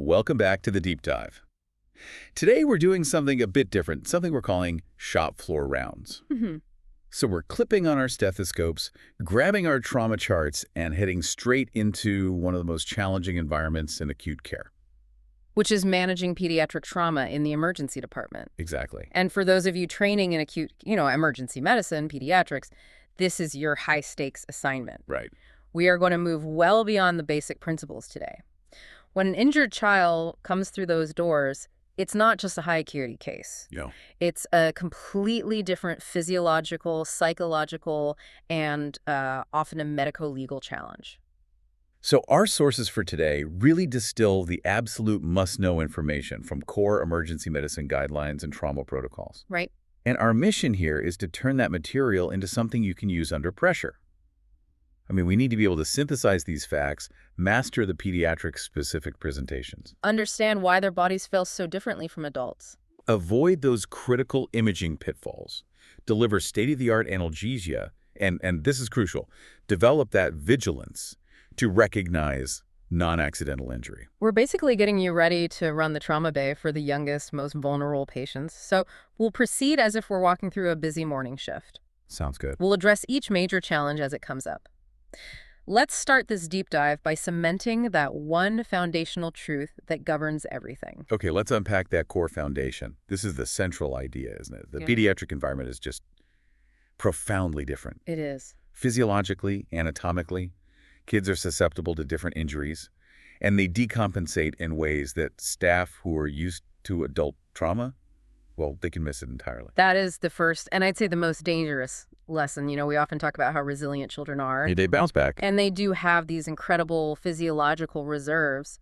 Welcome back to the Deep Dive. Today we're doing something a bit different, something we're calling shop floor rounds. So we're clipping on our stethoscopes, grabbing our trauma charts, and heading straight into one of the most challenging environments in acute care. Which is managing pediatric trauma in the emergency department. Exactly. And for those of you training in acute, emergency medicine, pediatrics, this is your high-stakes assignment. Right. We are going to move well beyond the basic principles today. When an injured child comes through those doors, it's not just a high-acuity case. No. It's a completely different physiological, psychological, and often a medico-legal challenge. So our sources for today really distill the absolute must-know information from core emergency medicine guidelines and trauma protocols. Right. And our mission here is to turn that material into something you can use under pressure. I mean, we need to be able to synthesize these facts, master the pediatric-specific presentations. Understand why their bodies feel so differently from adults. Avoid those critical imaging pitfalls. Deliver state-of-the-art analgesia, and this is crucial, develop that vigilance to recognize non-accidental injury. We're basically getting you ready to run the trauma bay for the youngest, most vulnerable patients. So we'll proceed as if we're walking through a busy morning shift. Sounds good. We'll address each major challenge as it comes up. Let's start this deep dive by cementing that one foundational truth that governs everything. Okay, let's unpack that core foundation. This is the central idea, isn't it? The pediatric environment is just profoundly different. It is. Physiologically, anatomically, kids are susceptible to different injuries, and they decompensate in ways that staff who are used to adult trauma, well, they can miss it entirely. That is the first, and I'd say the most dangerous lesson. We often talk about how resilient children are. Hey, they bounce back. And they do have these incredible physiological reserves,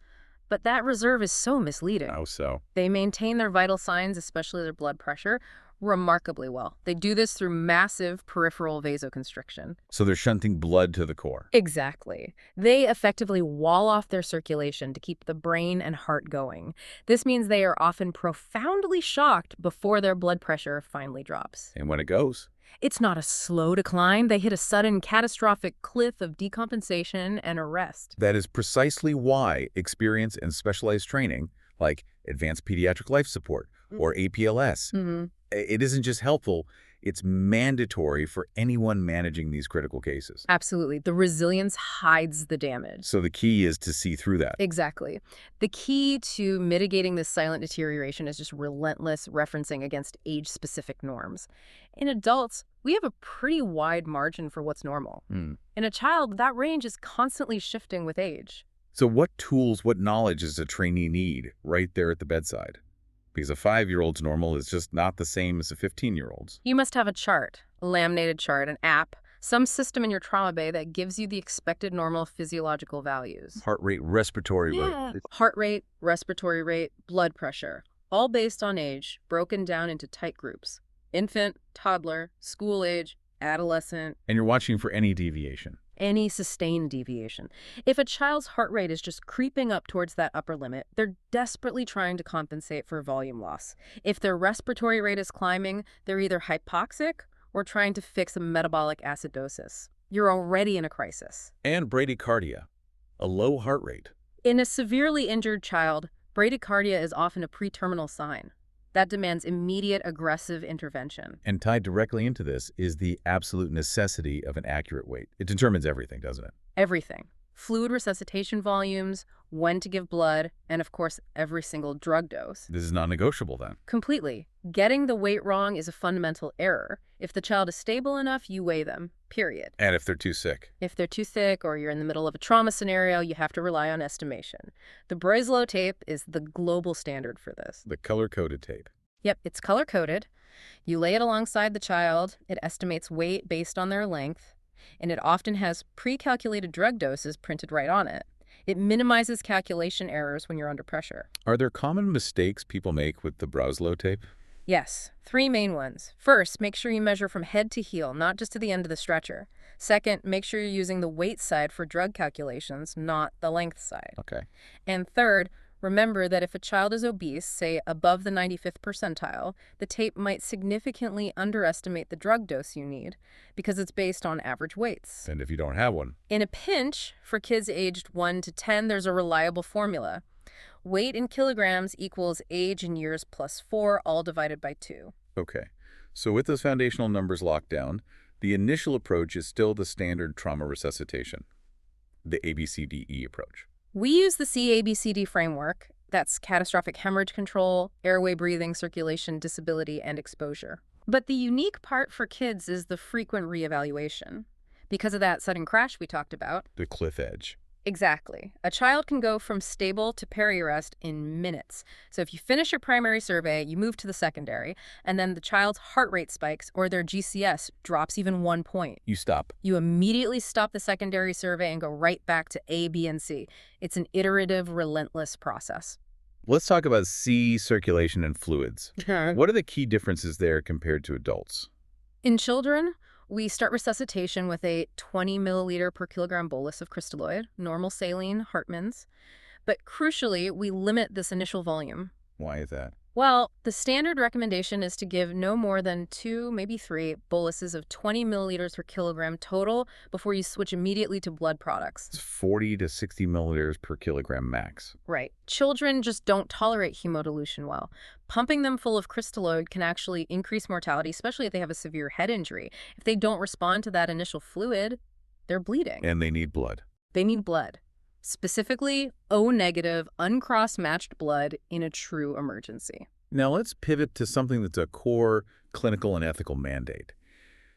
but that reserve is so misleading. How so? They maintain their vital signs, especially their blood pressure, remarkably well. They do this through massive peripheral vasoconstriction. So they're shunting blood to the core. Exactly. They effectively wall off their circulation to keep the brain and heart going. This means they are often profoundly shocked before their blood pressure finally drops. And when it goes? It's not a slow decline. They hit a sudden catastrophic cliff of decompensation and arrest. That is precisely why experience and specialized training, like advanced pediatric life support or APLS, it isn't just helpful, it's mandatory for anyone managing these critical cases. Absolutely. The resilience hides the damage. So the key is to see through that. Exactly. The key to mitigating this silent deterioration is just relentless referencing against age-specific norms. In adults, we have a pretty wide margin for what's normal. In a child, that range is constantly shifting with age. So what tools, what knowledge does a trainee need right there at the bedside? Because a 5-year-old's normal is just not the same as a 15-year-old's. You must have a chart, a laminated chart, an app, some system in your trauma bay that gives you the expected normal physiological values. Heart rate, respiratory rate. Heart rate, respiratory rate, blood pressure, all based on age, broken down into tight groups. Infant, toddler, school age, adolescent. And you're watching for any deviation. Any sustained deviation. If a child's heart rate is just creeping up towards that upper limit, they're desperately trying to compensate for volume loss. If their respiratory rate is climbing, they're either hypoxic or trying to fix a metabolic acidosis. You're already in a crisis. And bradycardia, a low heart rate. In a severely injured child, bradycardia is often a pre-terminal sign. That demands immediate aggressive intervention. And tied directly into this is the absolute necessity of an accurate weight. It determines everything, doesn't it? Everything. Fluid resuscitation volumes, when to give blood, and of course, every single drug dose. This is non-negotiable then. Completely. Getting the weight wrong is a fundamental error. If the child is stable enough, you weigh them, period. And if they're too sick? If they're too sick or you're in the middle of a trauma scenario, you have to rely on estimation. The Breslow tape is the global standard for this. The color-coded tape. Yep, it's color-coded. You lay it alongside the child. It estimates weight based on their length, and it often has pre-calculated drug doses printed right on it. It minimizes calculation errors when you're under pressure. Are there common mistakes people make with the Breslow tape? Yes, 3 main ones. First, make sure you measure from head to heel, not just to the end of the stretcher. Second, make sure you're using the weight side for drug calculations, not the length side. Okay. And third, remember that if a child is obese, say above the 95th percentile, the tape might significantly underestimate the drug dose you need because it's based on average weights. And if you don't have one? In a pinch, for kids aged 1 to 10, there's a reliable formula. Weight in kilograms equals age in years plus 4, all divided by 2. Okay. So with those foundational numbers locked down, the initial approach is still the standard trauma resuscitation, the ABCDE approach. We use the CABCD framework. That's catastrophic hemorrhage control, airway breathing, circulation, disability, and exposure. But the unique part for kids is the frequent reevaluation. Because of that sudden crash we talked about. The cliff edge. Exactly. A child can go from stable to peri-arrest in minutes. So if you finish your primary survey, you move to the secondary, and then the child's heart rate spikes or their GCS drops even 1 point. You stop. You immediately stop the secondary survey and go right back to A, B, and C. It's an iterative, relentless process. Let's talk about C, circulation, and fluids. What are the key differences there compared to adults? In children, we start resuscitation with a 20 milliliter per kilogram bolus of crystalloid, normal saline, Hartmann's. But crucially, we limit this initial volume. Why is that? Well, the standard recommendation is to give no more than 2, maybe 3 boluses of 20 milliliters per kilogram total before you switch immediately to blood products. It's 40 to 60 milliliters per kilogram max. Right. Children just don't tolerate hemodilution well. Pumping them full of crystalloid can actually increase mortality, especially if they have a severe head injury. If they don't respond to that initial fluid, they're bleeding. And they need blood. They need blood. Specifically, O-negative, uncross-matched blood in a true emergency. Now let's pivot to something that's a core clinical and ethical mandate.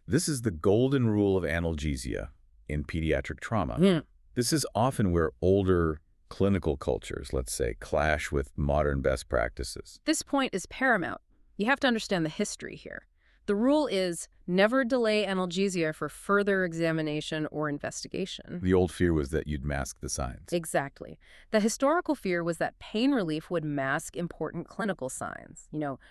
This is the golden rule of analgesia in pediatric trauma. This is often where older clinical cultures, let's say, clash with modern best practices. This point is paramount. You have to understand the history here. The rule is never delay analgesia for further examination or investigation. The old fear was that you'd mask the signs. Exactly. The historical fear was that pain relief would mask important clinical signs.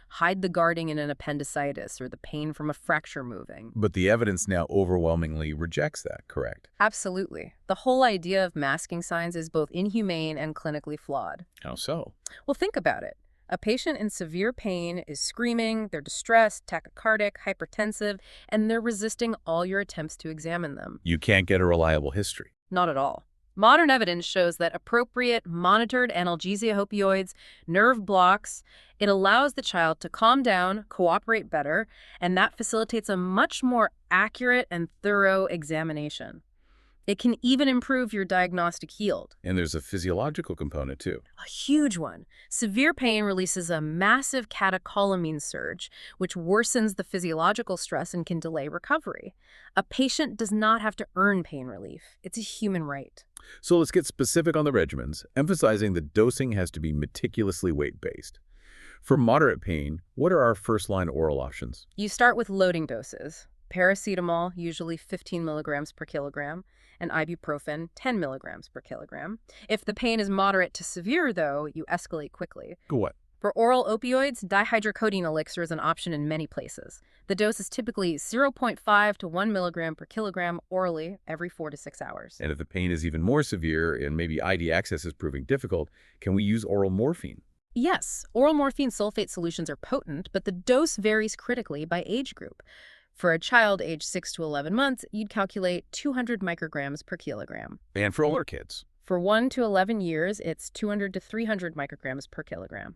Hide the guarding in an appendicitis or the pain from a fracture moving. But the evidence now overwhelmingly rejects that, correct? Absolutely. The whole idea of masking signs is both inhumane and clinically flawed. How so? Well, think about it. A patient in severe pain is screaming, they're distressed, tachycardic, hypertensive, and they're resisting all your attempts to examine them. You can't get a reliable history. Not at all. Modern evidence shows that appropriate, monitored analgesia opioids, nerve blocks, it allows the child to calm down, cooperate better, and that facilitates a much more accurate and thorough examination. It can even improve your diagnostic yield. And there's a physiological component, too. A huge one. Severe pain releases a massive catecholamine surge, which worsens the physiological stress and can delay recovery. A patient does not have to earn pain relief. It's a human right. So let's get specific on the regimens, emphasizing the dosing has to be meticulously weight-based. For moderate pain, what are our first-line oral options? You start with loading doses. Paracetamol, usually 15 milligrams per kilogram, and ibuprofen, 10 milligrams per kilogram. If the pain is moderate to severe, though, you escalate quickly. What? For oral opioids, dihydrocodone elixir is an option in many places. The dose is typically 0.5 to 1 milligram per kilogram orally every 4 to 6 hours. And if the pain is even more severe and maybe ID access is proving difficult, can we use oral morphine? Yes, oral morphine sulfate solutions are potent, but the dose varies critically by age group. For a child aged 6 to 11 months, you'd calculate 200 micrograms per kilogram. And for older kids? For 1 to 11 years, it's 200 to 300 micrograms per kilogram.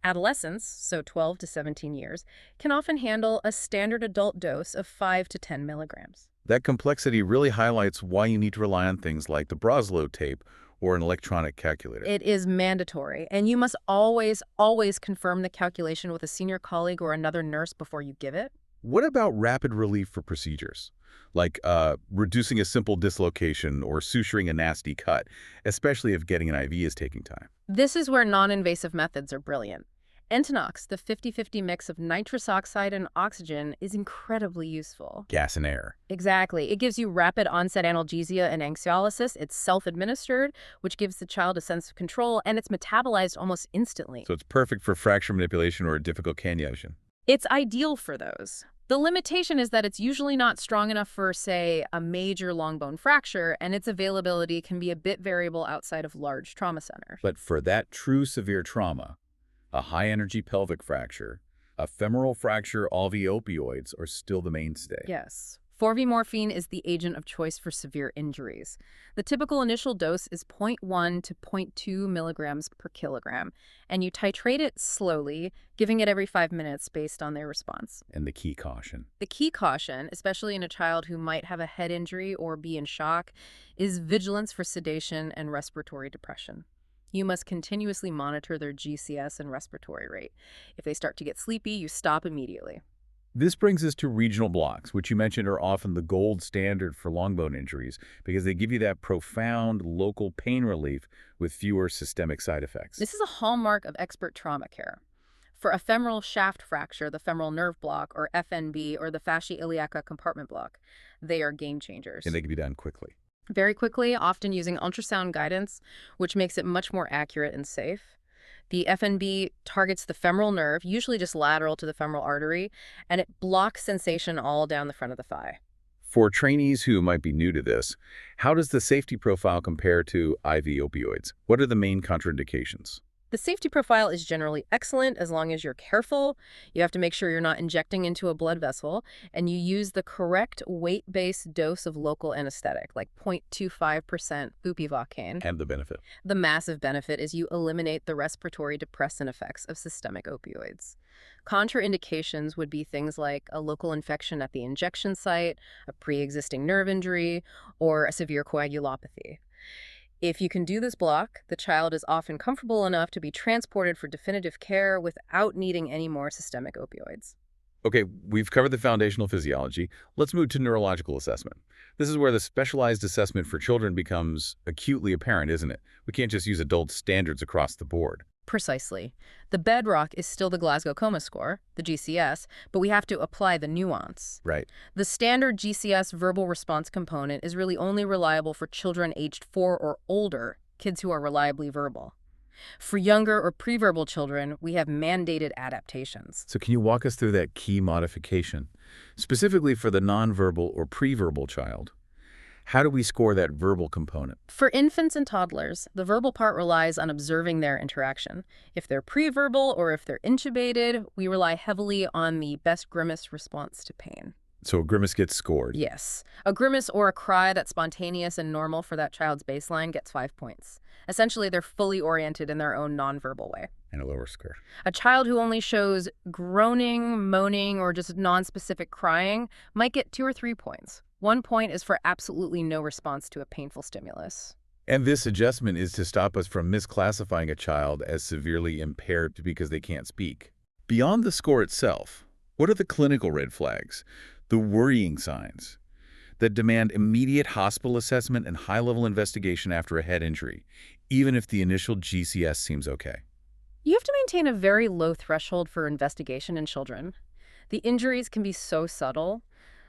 Adolescents, so 12 to 17 years, can often handle a standard adult dose of 5 to 10 milligrams. That complexity really highlights why you need to rely on things like the Broslow tape or an electronic calculator. It is mandatory, and you must always confirm the calculation with a senior colleague or another nurse before you give it. What about rapid relief for procedures? Like reducing a simple dislocation or suturing a nasty cut, especially if getting an IV is taking time. This is where non-invasive methods are brilliant. Entonox, the 50-50 mix of nitrous oxide and oxygen, is incredibly useful. Gas and air. Exactly. It gives you rapid onset analgesia and anxiolysis. It's self-administered, which gives the child a sense of control, and it's metabolized almost instantly. So it's perfect for fracture manipulation or a difficult cannulation. It's ideal for those. The limitation is that it's usually not strong enough for, say, a major long bone fracture, and its availability can be a bit variable outside of large trauma centers. But for that true severe trauma, a high-energy pelvic fracture, a femoral fracture, all the opioids are still the mainstay. Yes. 4V-morphine is the agent of choice for severe injuries. The typical initial dose is 0.1 to 0.2 milligrams per kilogram, and you titrate it slowly, giving it every 5 minutes based on their response. And the key caution. The key caution, especially in a child who might have a head injury or be in shock, is vigilance for sedation and respiratory depression. You must continuously monitor their GCS and respiratory rate. If they start to get sleepy, you stop immediately. This brings us to regional blocks, which you mentioned are often the gold standard for long bone injuries because they give you that profound local pain relief with fewer systemic side effects. This is a hallmark of expert trauma care. For a femoral shaft fracture, the femoral nerve block, or FNB, or the fasciae-iliaca compartment block, they are game changers. And they can be done quickly. Very quickly, often using ultrasound guidance, which makes it much more accurate and safe. The FNB targets the femoral nerve, usually just lateral to the femoral artery, and it blocks sensation all down the front of the thigh. For trainees who might be new to this, how does the safety profile compare to IV opioids? What are the main contraindications? The safety profile is generally excellent as long as you're careful. You have to make sure you're not injecting into a blood vessel, and you use the correct weight-based dose of local anesthetic, like 0.25% bupivacaine. And the benefit? The massive benefit is you eliminate the respiratory depressant effects of systemic opioids. Contraindications would be things like a local infection at the injection site, a pre-existing nerve injury, or a severe coagulopathy. If you can do this block, the child is often comfortable enough to be transported for definitive care without needing any more systemic opioids. Okay, we've covered the foundational physiology. Let's move to neurological assessment. This is where the specialized assessment for children becomes acutely apparent, isn't it? We can't just use adult standards across the board. Precisely. The bedrock is still the Glasgow Coma Score, the GCS, but we have to apply the nuance. Right. The standard GCS verbal response component is really only reliable for children aged 4 or older, kids who are reliably verbal. For younger or preverbal children, we have mandated adaptations. So can you walk us through that key modification? Specifically for the nonverbal or preverbal child, how do we score that verbal component? For infants and toddlers, the verbal part relies on observing their interaction. If they're preverbal or if they're intubated, we rely heavily on the best grimace response to pain. So a grimace gets scored? Yes. A grimace or a cry that's spontaneous and normal for that child's baseline gets 5 points. Essentially, they're fully oriented in their own nonverbal way. And a lower score. A child who only shows groaning, moaning, or just nonspecific crying might get 2 or 3 points. 1 point is for absolutely no response to a painful stimulus. And this adjustment is to stop us from misclassifying a child as severely impaired because they can't speak. Beyond the score itself, what are the clinical red flags, the worrying signs that demand immediate hospital assessment and high-level investigation after a head injury, even if the initial GCS seems okay? You have to maintain a very low threshold for investigation in children. The injuries can be so subtle.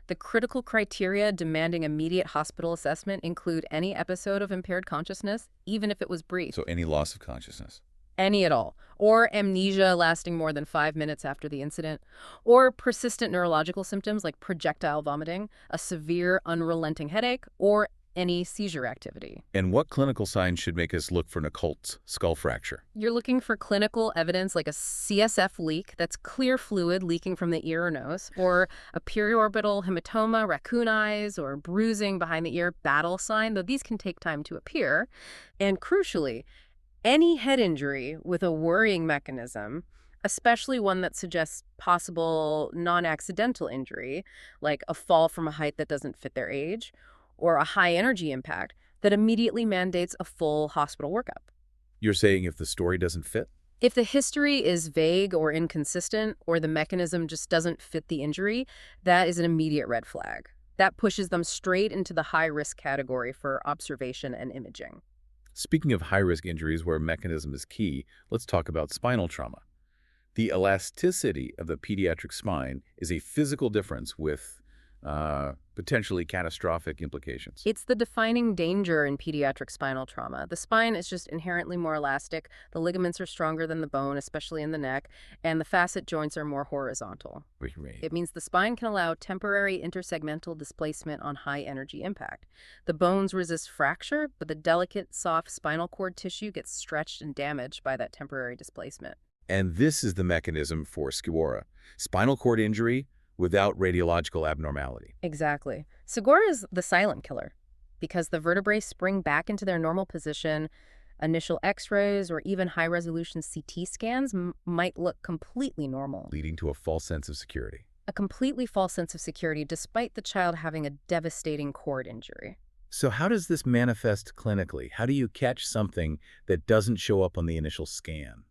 The critical criteria demanding immediate hospital assessment include any episode of impaired consciousness, even if it was brief. So any loss of consciousness? Any at all. Or amnesia lasting more than 5 minutes after the incident. Or persistent neurological symptoms like projectile vomiting, a severe unrelenting headache, or any seizure activity. And what clinical signs should make us look for an occult skull fracture? You're looking for clinical evidence like a CSF leak that's clear fluid leaking from the ear or nose, or a periorbital hematoma, raccoon eyes, or bruising behind the ear, battle sign, though these can take time to appear. And crucially, any head injury with a worrying mechanism, especially one that suggests possible non-accidental injury, like a fall from a height that doesn't fit their age, or a high-energy impact, that immediately mandates a full hospital workup. You're saying if the story doesn't fit? If the history is vague or inconsistent, or the mechanism just doesn't fit the injury, that is an immediate red flag. That pushes them straight into the high-risk category for observation and imaging. Speaking of high-risk injuries where mechanism is key, let's talk about spinal trauma. The elasticity of the pediatric spine is a physical difference with potentially catastrophic implications. It's the defining danger in pediatric spinal trauma. The spine is just inherently more elastic, the ligaments are stronger than the bone, especially in the neck, and the facet joints are more horizontal. Right. It means the spine can allow temporary intersegmental displacement on high-energy impact. The bones resist fracture, but the delicate, soft spinal cord tissue gets stretched and damaged by that temporary displacement. And this is the mechanism for SCIWORA, spinal cord injury without radiological abnormality. Exactly. Segura is the silent killer because the vertebrae spring back into their normal position. Initial X-rays or even high-resolution CT scans might look completely normal. Leading to a false sense of security. A completely false sense of security despite the child having a devastating cord injury. So how does this manifest clinically? How do you catch something that doesn't show up on the initial scan?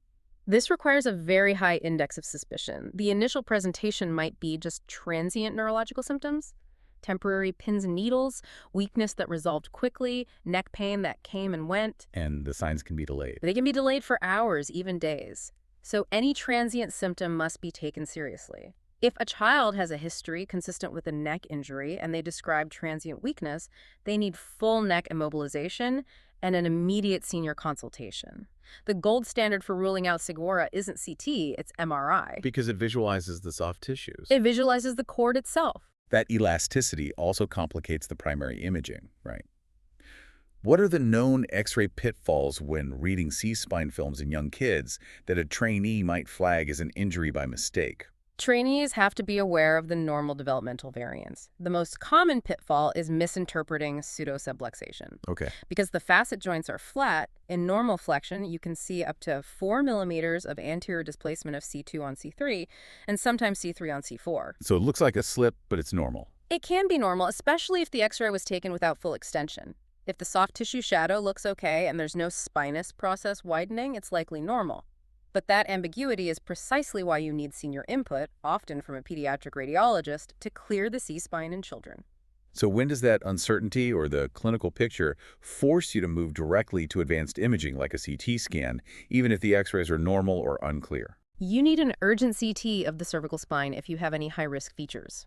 This requires a very high index of suspicion. The initial presentation might be just transient neurological symptoms, temporary pins and needles, weakness that resolved quickly, neck pain that came and went. And the signs can be delayed. They can be delayed for hours, even days. So any transient symptom must be taken seriously. If a child has a history consistent with a neck injury and they describe transient weakness, they need full neck immobilization and an immediate senior consultation. The gold standard for ruling out Segura isn't CT, it's MRI. Because it visualizes the soft tissues. It visualizes the cord itself. That elasticity also complicates the primary imaging, right? What are the known X-ray pitfalls when reading C-spine films in young kids that a trainee might flag as an injury by mistake? Trainees have to be aware of the normal developmental variants. The most common pitfall is misinterpreting pseudosubluxation. Okay. Because the facet joints are flat, in normal flexion, you can see up to 4 millimeters of anterior displacement of C2 on C3, and sometimes C3 on C4. So it looks like a slip, but it's normal. It can be normal, especially if the X-ray was taken without full extension. If the soft tissue shadow looks okay and there's no spinous process widening, it's likely normal. But that ambiguity is precisely why you need senior input, often from a pediatric radiologist, to clear the C-spine in children. So when does that uncertainty or the clinical picture force you to move directly to advanced imaging like a CT scan, even if the X-rays are normal or unclear? You need an urgent CT of the cervical spine if you have any high-risk features.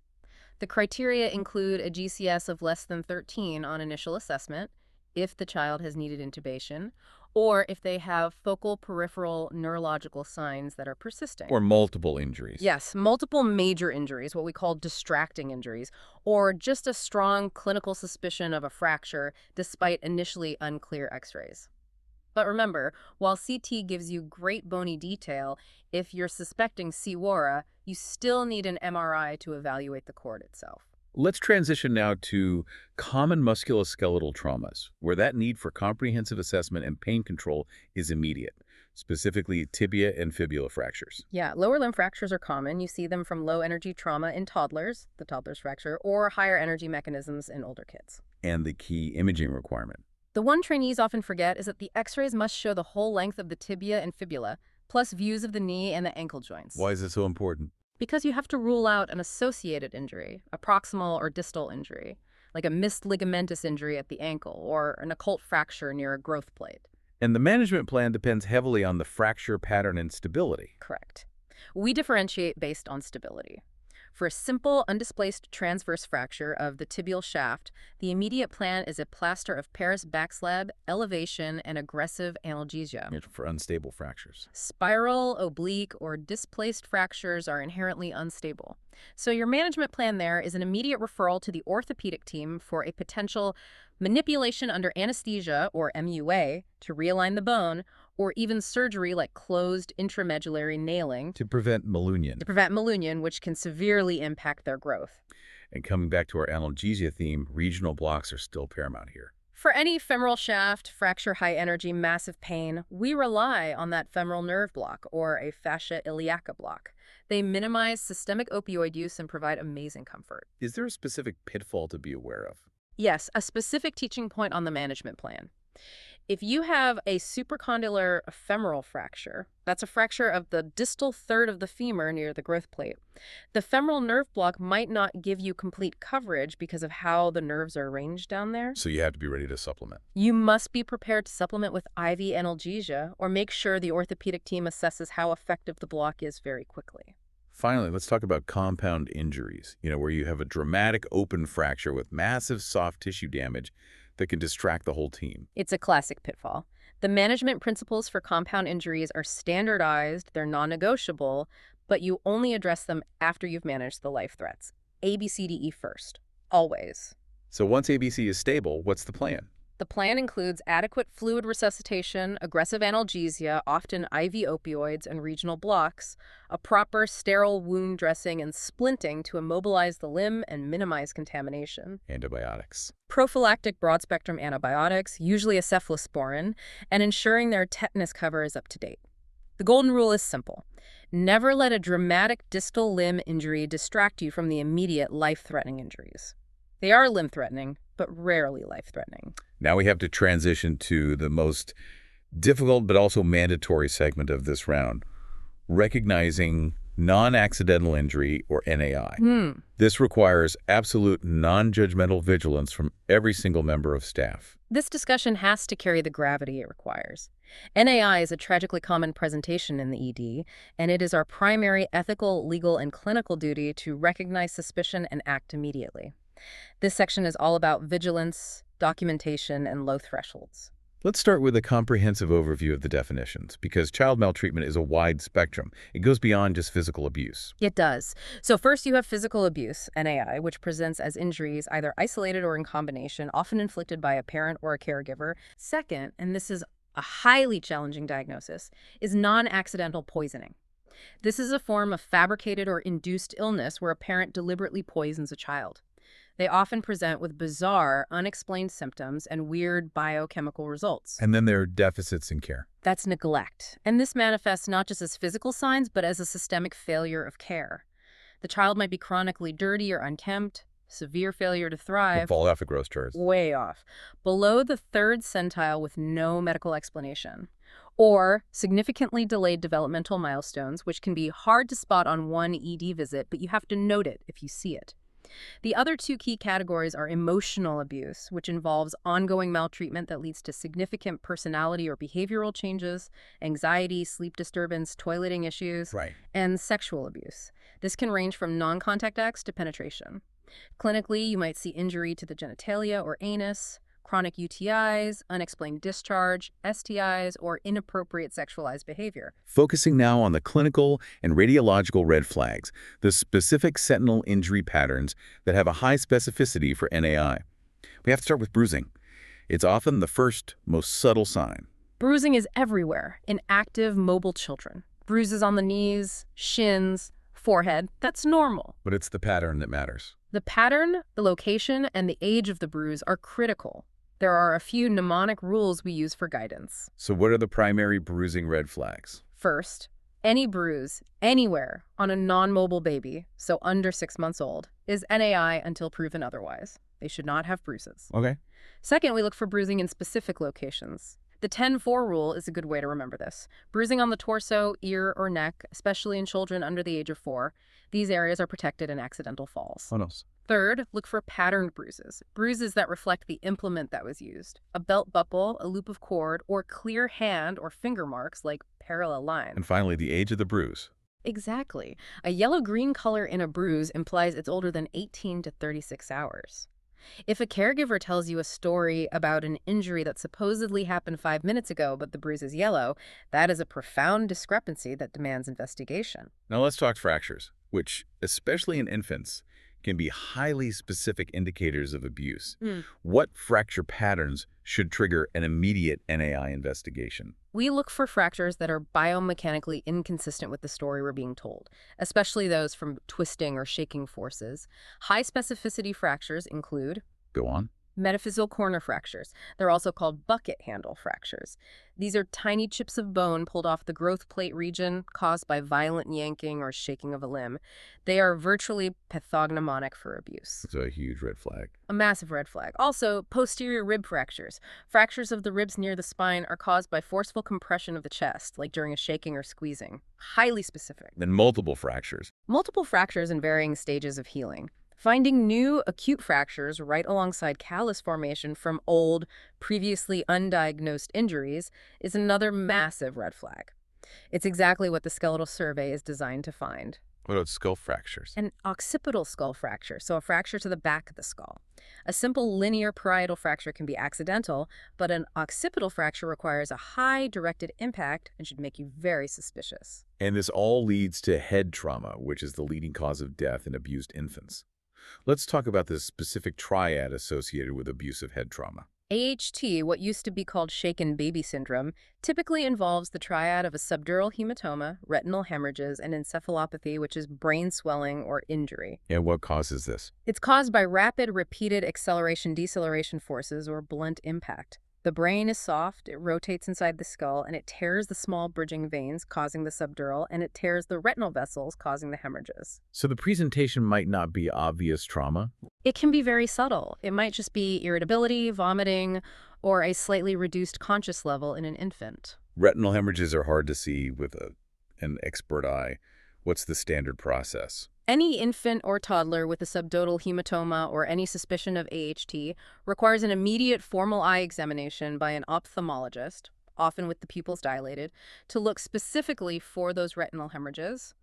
The criteria include a GCS of less than 13 on initial assessment, if the child has needed intubation, or if they have focal peripheral neurological signs that are persisting. Or multiple injuries. Yes, multiple major injuries, what we call distracting injuries, or just a strong clinical suspicion of a fracture despite initially unclear X-rays. But remember, while CT gives you great bony detail, if you're suspecting Segura, you still need an MRI to evaluate the cord itself. Let's transition now to common musculoskeletal traumas, where that need for comprehensive assessment and pain control is immediate, specifically tibia and fibula fractures. Yeah, lower limb fractures are common. You see them from low-energy trauma in toddlers, the toddler's fracture, or higher energy mechanisms in older kids. And the key imaging requirement. The one trainees often forget is that the X-rays must show the whole length of the tibia and fibula, plus views of the knee and the ankle joints. Why is it so important? Because you have to rule out an associated injury, a proximal or distal injury, like a missed ligamentous injury at the ankle or an occult fracture near a growth plate. And the management plan depends heavily on the fracture pattern and stability. Correct. We differentiate based on stability. For a simple, undisplaced transverse fracture of the tibial shaft, the immediate plan is a plaster of Paris backslab, elevation, and aggressive analgesia. For unstable fractures. Spiral, oblique, or displaced fractures are inherently unstable. So your management plan there is an immediate referral to the orthopedic team for a potential manipulation under anesthesia, or MUA, to realign the bone, or even surgery like closed intramedullary nailing To prevent malunion. Which can severely impact their growth. And coming back to our analgesia theme, regional blocks are still paramount here. For any femoral shaft, fracture, high energy, massive pain, we rely on that femoral nerve block or a fascia iliaca block. They minimize systemic opioid use and provide amazing comfort. Is there a specific pitfall to be aware of? Yes, a specific teaching point on the management plan. If you have a supracondylar femoral fracture, that's a fracture of the distal third of the femur near the growth plate, the femoral nerve block might not give you complete coverage because of how the nerves are arranged down there. So you have to be ready to supplement. You must be prepared to supplement with IV analgesia or make sure the orthopedic team assesses how effective the block is very quickly. Finally, let's talk about compound injuries, where you have a dramatic open fracture with massive soft tissue damage that can distract the whole team. It's a classic pitfall. The management principles for compound injuries are standardized, they're non-negotiable, but you only address them after you've managed the life threats. ABCDE first, always. So once ABC is stable, what's the plan? The plan includes adequate fluid resuscitation, aggressive analgesia, often IV opioids and regional blocks, a proper sterile wound dressing and splinting to immobilize the limb and minimize contamination. Antibiotics. Prophylactic broad-spectrum antibiotics, usually a cephalosporin, and ensuring their tetanus cover is up to date. The golden rule is simple. Never let a dramatic distal limb injury distract you from the immediate life-threatening injuries. They are limb-threatening, but rarely life-threatening. Now we have to transition to the most difficult but also mandatory segment of this round, recognizing non-accidental injury, or NAI. This requires absolute non-judgmental vigilance from every single member of staff. This discussion has to carry the gravity it requires. NAI is a tragically common presentation in the ED, and it is our primary ethical, legal, and clinical duty to recognize suspicion and act immediately. This section is all about vigilance, documentation, and low thresholds. Let's start with a comprehensive overview of the definitions, because child maltreatment is a wide spectrum. It goes beyond just physical abuse. It does. So first you have physical abuse, NAI, which presents as injuries either isolated or in combination, often inflicted by a parent or a caregiver. Second, and this is a highly challenging diagnosis, is non-accidental poisoning. This is a form of fabricated or induced illness where a parent deliberately poisons a child. They often present with bizarre, unexplained symptoms and weird biochemical results. And then there are deficits in care. That's neglect. And this manifests not just as physical signs, but as a systemic failure of care. The child might be chronically dirty or unkempt, severe failure to thrive. Fall off a gross charts. Way off. Below the third centile with no medical explanation. Or significantly delayed developmental milestones, which can be hard to spot on one ED visit, but you have to note it if you see it. The other two key categories are emotional abuse, which involves ongoing maltreatment that leads to significant personality or behavioral changes, anxiety, sleep disturbance, toileting issues, and sexual abuse. This can range from non-contact acts to penetration. Clinically, you might see injury to the genitalia or anus, chronic UTIs, unexplained discharge, STIs, or inappropriate sexualized behavior. Focusing now on the clinical and radiological red flags, the specific sentinel injury patterns that have a high specificity for NAI. We have to start with bruising. It's often the first, most subtle sign. Bruising is everywhere in active, mobile children. Bruises on the knees, shins, forehead, that's normal. But it's the pattern that matters. The pattern, the location, and the age of the bruise are critical. There are a few mnemonic rules we use for guidance. So what are the primary bruising red flags? First, any bruise, anywhere, on a non-mobile baby, so under 6 months old, is NAI until proven otherwise. They should not have bruises. Okay. Second, we look for bruising in specific locations. The 10-4 rule is a good way to remember this. Bruising on the torso, ear, or neck, especially in children under the age of 4, these areas are protected in accidental falls. Oh, no. Third, look for patterned bruises. Bruises that reflect the implement that was used. A belt buckle, a loop of cord, or clear hand or finger marks like parallel lines. And finally, the age of the bruise. Exactly. A yellow-green color in a bruise implies it's older than 18 to 36 hours. If a caregiver tells you a story about an injury that supposedly happened 5 minutes ago, but the bruise is yellow, that is a profound discrepancy that demands investigation. Now let's talk fractures, which, especially in infants, can be highly specific indicators of abuse. What fracture patterns should trigger an immediate NAI investigation? We look for fractures that are biomechanically inconsistent with the story we're being told, especially those from twisting or shaking forces. High specificity fractures include Go on. metaphyseal corner fractures. They're also called bucket handle fractures. These are tiny chips of bone pulled off the growth plate region caused by violent yanking or shaking of a limb. They are virtually pathognomonic for abuse. It's a huge red flag. A massive red flag. Also, posterior rib fractures. Fractures of the ribs near the spine are caused by forceful compression of the chest, like during a shaking or squeezing. Highly specific. Then multiple fractures. Multiple fractures in varying stages of healing. Finding new acute fractures right alongside callus formation from old, previously undiagnosed injuries is another massive red flag. It's exactly what the skeletal survey is designed to find. What about skull fractures? An occipital skull fracture, so a fracture to the back of the skull. A simple linear parietal fracture can be accidental, but an occipital fracture requires a high directed impact and should make you very suspicious. And this all leads to head trauma, which is the leading cause of death in abused infants. Let's talk about this specific triad associated with abusive head trauma. AHT, what used to be called shaken baby syndrome, typically involves the triad of a subdural hematoma, retinal hemorrhages, and encephalopathy, which is brain swelling or injury. And what causes this? It's caused by rapid, repeated acceleration-deceleration forces or blunt impact. The brain is soft, it rotates inside the skull, and it tears the small bridging veins, causing the subdural, and it tears the retinal vessels, causing the hemorrhages. So the presentation might not be obvious trauma? It can be very subtle. It might just be irritability, vomiting, or a slightly reduced conscious level in an infant. Retinal hemorrhages are hard to see with an expert eye. What's the standard process? Any infant or toddler with a subdural hematoma or any suspicion of AHT requires an immediate formal eye examination by an ophthalmologist, often with the pupils dilated, to look specifically for those retinal hemorrhages.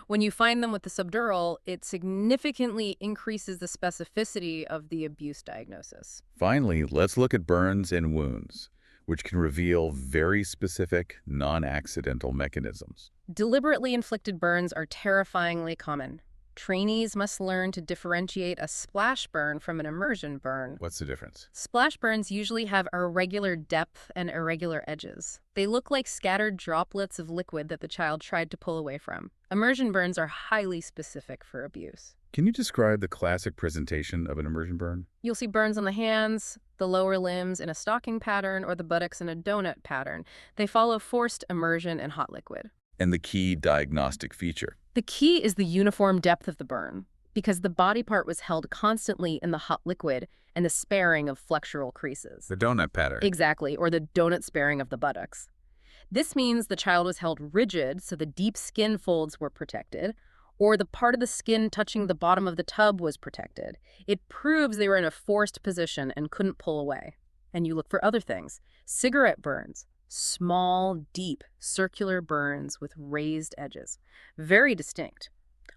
When you find them with the subdural, it significantly increases the specificity of the abuse diagnosis. Finally, let's look at burns and wounds, which can reveal very specific, non-accidental mechanisms. Deliberately inflicted burns are terrifyingly common. Trainees must learn to differentiate a splash burn from an immersion burn. What's the difference? Splash burns usually have irregular depth and irregular edges. They look like scattered droplets of liquid that the child tried to pull away from. Immersion burns are highly specific for abuse. Can you describe the classic presentation of an immersion burn? You'll see burns on the hands, the lower limbs in a stocking pattern, or the buttocks in a donut pattern. They follow forced immersion in hot liquid. And the key diagnostic feature? The key is the uniform depth of the burn, because the body part was held constantly in the hot liquid and the sparing of flexural creases. The donut pattern. Exactly, or the donut sparing of the buttocks. This means the child was held rigid so the deep skin folds were protected, or the part of the skin touching the bottom of the tub was protected. It proves they were in a forced position and couldn't pull away. And you look for other things. Cigarette burns. Small, deep, circular burns with raised edges. Very distinct.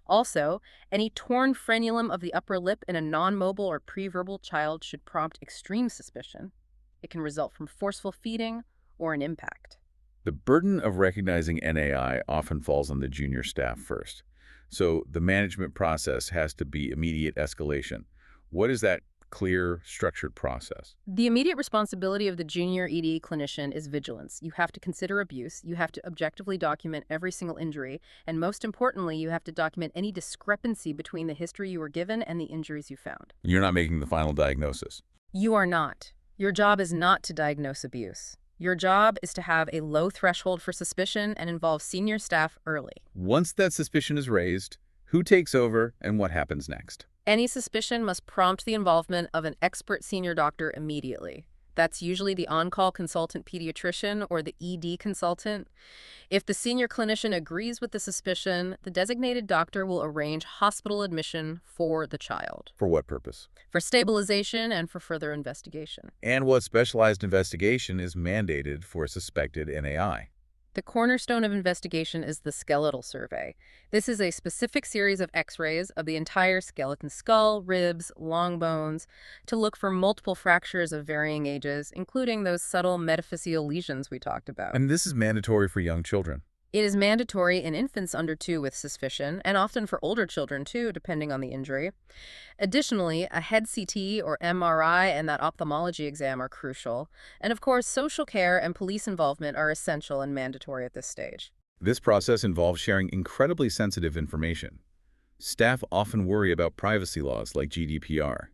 Also, any torn frenulum of the upper lip in a non-mobile or pre-verbal child should prompt extreme suspicion. It can result from forceful feeding or an impact. The burden of recognizing NAI often falls on the junior staff first. So the management process has to be immediate escalation. What is that clear, structured process? The immediate responsibility of the junior ED clinician is vigilance. You have to consider abuse, you have to objectively document every single injury, and most importantly, you have to document any discrepancy between the history you were given and the injuries you found. You're not making the final diagnosis. You are not. Your job is not to diagnose abuse. Your job is to have a low threshold for suspicion and involve senior staff early. Once that suspicion is raised, who takes over and what happens next? Any suspicion must prompt the involvement of an expert senior doctor immediately. That's usually the on-call consultant pediatrician or the ED consultant. If the senior clinician agrees with the suspicion, the designated doctor will arrange hospital admission for the child. For what purpose? For stabilization and for further investigation. And what specialized investigation is mandated for suspected NAI? The cornerstone of investigation is the skeletal survey. This is a specific series of X-rays of the entire skeleton, skull, ribs, long bones, to look for multiple fractures of varying ages, including those subtle metaphyseal lesions we talked about. And this is mandatory for young children. It is mandatory in infants under 2 with suspicion, and often for older children too, depending on the injury. Additionally, a head CT or MRI and that ophthalmology exam are crucial. And of course, social care and police involvement are essential and mandatory at this stage. This process involves sharing incredibly sensitive information. Staff often worry about privacy laws like GDPR.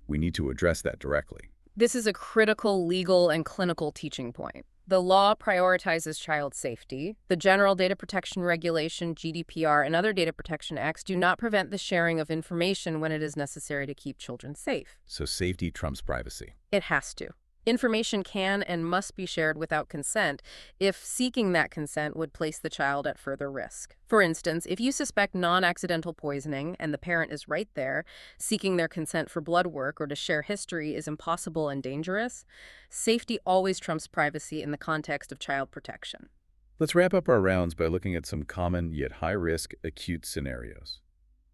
We need to address that directly. This is a critical legal and clinical teaching point. The law prioritizes child safety. The General Data Protection Regulation, GDPR, and other data protection acts do not prevent the sharing of information when it is necessary to keep children safe. So safety trumps privacy. It has to. Information can and must be shared without consent if seeking that consent would place the child at further risk. For instance, if you suspect non-accidental poisoning and the parent is right there, seeking their consent for blood work or to share history is impossible and dangerous, safety always trumps privacy in the context of child protection. Let's wrap up our rounds by looking at some common yet high-risk acute scenarios.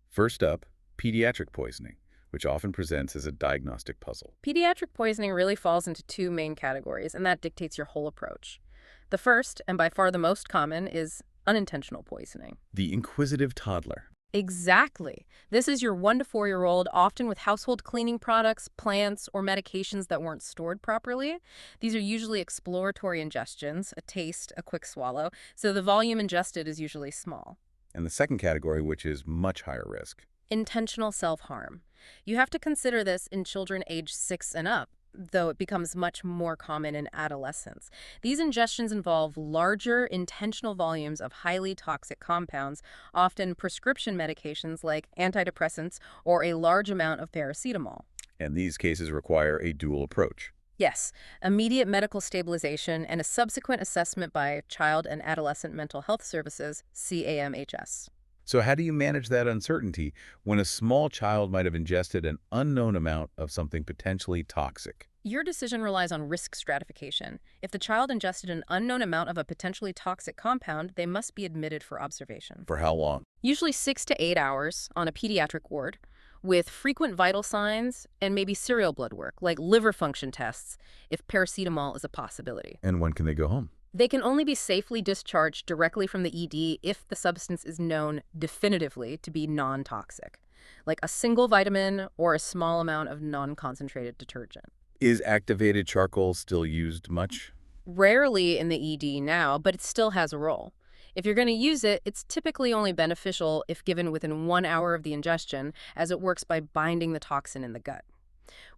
First up, pediatric poisoning, which often presents as a diagnostic puzzle. Pediatric poisoning really falls into 2 main categories, and that dictates your whole approach. The first, and by far the most common, is unintentional poisoning. The inquisitive toddler. Exactly. This is your 1 to 4-year-old, often with household cleaning products, plants, or medications that weren't stored properly. These are usually exploratory ingestions, a taste, a quick swallow, so the volume ingested is usually small. And the second category, which is much higher risk. Intentional self-harm. You have to consider this in children age 6 and up, though it becomes much more common in adolescents. These ingestions involve larger, intentional volumes of highly toxic compounds, often prescription medications like antidepressants or a large amount of paracetamol. And these cases require a dual approach. Yes, immediate medical stabilization and a subsequent assessment by Child and Adolescent Mental Health Services, CAMHS. So how do you manage that uncertainty when a small child might have ingested an unknown amount of something potentially toxic? Your decision relies on risk stratification. If the child ingested an unknown amount of a potentially toxic compound, they must be admitted for observation. For how long? Usually 6 to 8 hours on a pediatric ward, with frequent vital signs and maybe serial blood work, like liver function tests, if paracetamol is a possibility. And when can they go home? They can only be safely discharged directly from the ED if the substance is known definitively to be non-toxic, like a single vitamin or a small amount of non-concentrated detergent. Is activated charcoal still used much? Rarely in the ED now, but it still has a role. If you're going to use it, it's typically only beneficial if given within 1 hour of the ingestion, as it works by binding the toxin in the gut.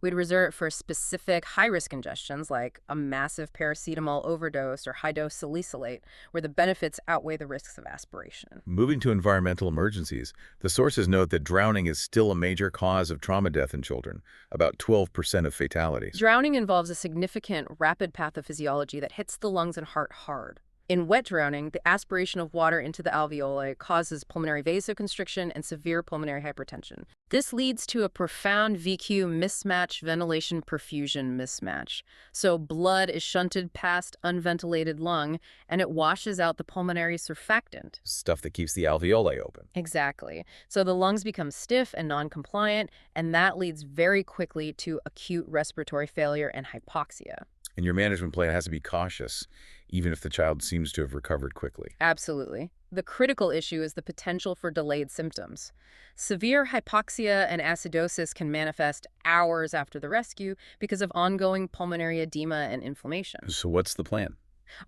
We'd reserve it for specific high-risk ingestions like a massive paracetamol overdose or high-dose salicylate, where the benefits outweigh the risks of aspiration. Moving to environmental emergencies, the sources note that drowning is still a major cause of trauma death in children, about 12% of fatalities. Drowning involves a significant, rapid pathophysiology that hits the lungs and heart hard. In wet drowning, the aspiration of water into the alveoli causes pulmonary vasoconstriction and severe pulmonary hypertension. This leads to a profound VQ mismatch, ventilation-perfusion mismatch. So blood is shunted past unventilated lung, and it washes out the pulmonary surfactant. Stuff that keeps the alveoli open. Exactly. So the lungs become stiff and non-compliant, and that leads very quickly to acute respiratory failure and hypoxia. And your management plan has to be cautious, even if the child seems to have recovered quickly. Absolutely. The critical issue is the potential for delayed symptoms. Severe hypoxia and acidosis can manifest hours after the rescue because of ongoing pulmonary edema and inflammation. So what's the plan?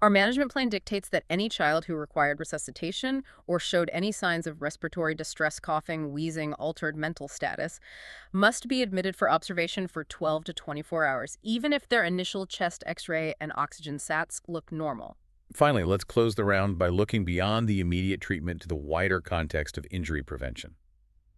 Our management plan dictates that any child who required resuscitation or showed any signs of respiratory distress, coughing, wheezing, altered mental status, must be admitted for observation for 12 to 24 hours, even if their initial chest X-ray and oxygen sats look normal. Finally, let's close the round by looking beyond the immediate treatment to the wider context of injury prevention.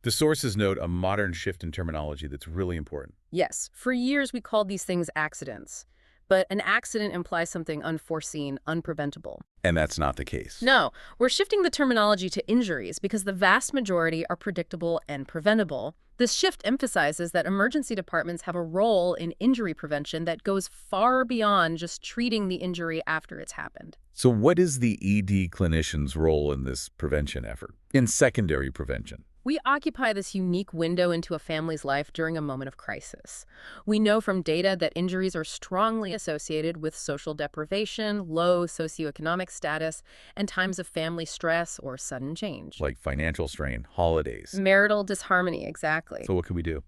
The sources note a modern shift in terminology that's really important. Yes, for years we called these things accidents. But an accident implies something unforeseen, unpreventable. And that's not the case. No, we're shifting the terminology to injuries because the vast majority are predictable and preventable. This shift emphasizes that emergency departments have a role in injury prevention that goes far beyond just treating the injury after it's happened. So what is the ED clinician's role in this prevention effort, in secondary prevention? We occupy this unique window into a family's life during a moment of crisis. We know from data that injuries are strongly associated with social deprivation, low socioeconomic status, and times of family stress or sudden change. Like financial strain, holidays. Marital disharmony, exactly. So what can we do?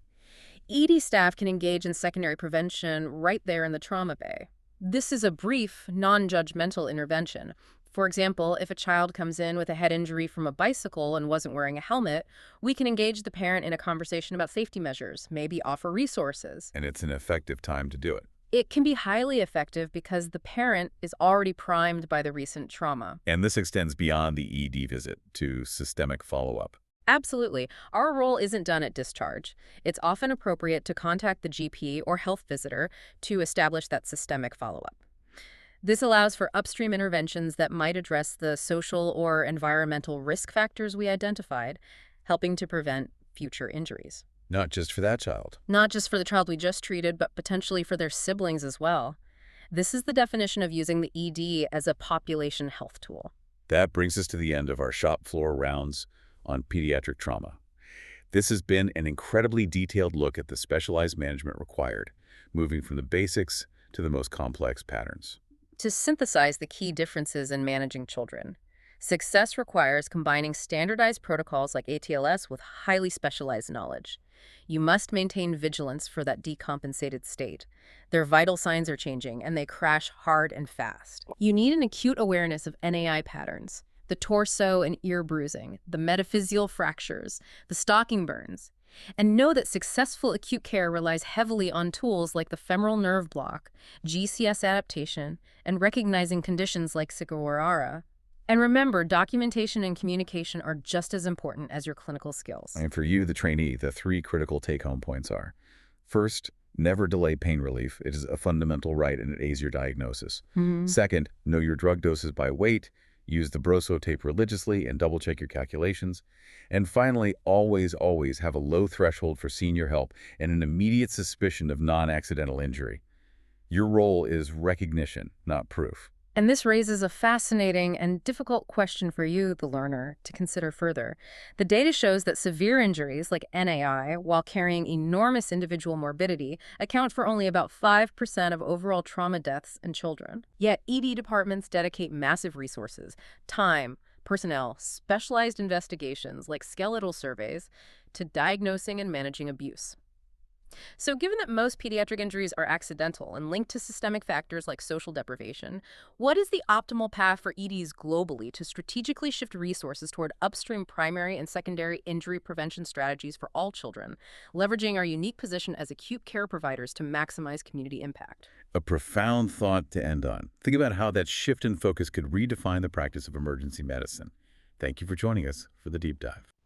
ED staff can engage in secondary prevention right there in the trauma bay. This is a brief, non-judgmental intervention. For example, if a child comes in with a head injury from a bicycle and wasn't wearing a helmet, we can engage the parent in a conversation about safety measures, maybe offer resources. And it's an effective time to do it. It can be highly effective because the parent is already primed by the recent trauma. And this extends beyond the ED visit to systemic follow-up. Absolutely. Our role isn't done at discharge. It's often appropriate to contact the GP or health visitor to establish that systemic follow-up. This allows for upstream interventions that might address the social or environmental risk factors we identified, helping to prevent future injuries. Not just for that child. Not just for the child we just treated, but potentially for their siblings as well. This is the definition of using the ED as a population health tool. That brings us to the end of our shop floor rounds on pediatric trauma. This has been an incredibly detailed look at the specialized management required, moving from the basics to the most complex patterns. To synthesize the key differences in managing children, Success requires combining standardized protocols like ATLS with highly specialized knowledge. You must maintain vigilance for that decompensated state. Their vital signs are changing, and they crash hard and fast. You need an acute awareness of NAI patterns, the torso and ear bruising, the metaphyseal fractures, the stocking burns. And know that successful acute care relies heavily on tools like the femoral nerve block, GCS adaptation, and recognizing conditions like Sugawara. And remember, documentation and communication are just as important as your clinical skills. And for you, the trainee, the 3 critical take-home points are: first, never delay pain relief. It is a fundamental right and it aids your diagnosis. Second, know your drug doses by weight. Use the Broso tape religiously and double-check your calculations. And finally, always, always have a low threshold for senior help and an immediate suspicion of non-accidental injury. Your role is recognition, not proof. And this raises a fascinating and difficult question for you, the learner, to consider further. The data shows that severe injuries like NAI, while carrying enormous individual morbidity, account for only about 5% of overall trauma deaths in children. Yet ED departments dedicate massive resources, time, personnel, specialized investigations like skeletal surveys, to diagnosing and managing abuse. So given that most pediatric injuries are accidental and linked to systemic factors like social deprivation, what is the optimal path for EDs globally to strategically shift resources toward upstream primary and secondary injury prevention strategies for all children, leveraging our unique position as acute care providers to maximize community impact? A profound thought to end on. Think about how that shift in focus could redefine the practice of emergency medicine. Thank you for joining us for the deep dive.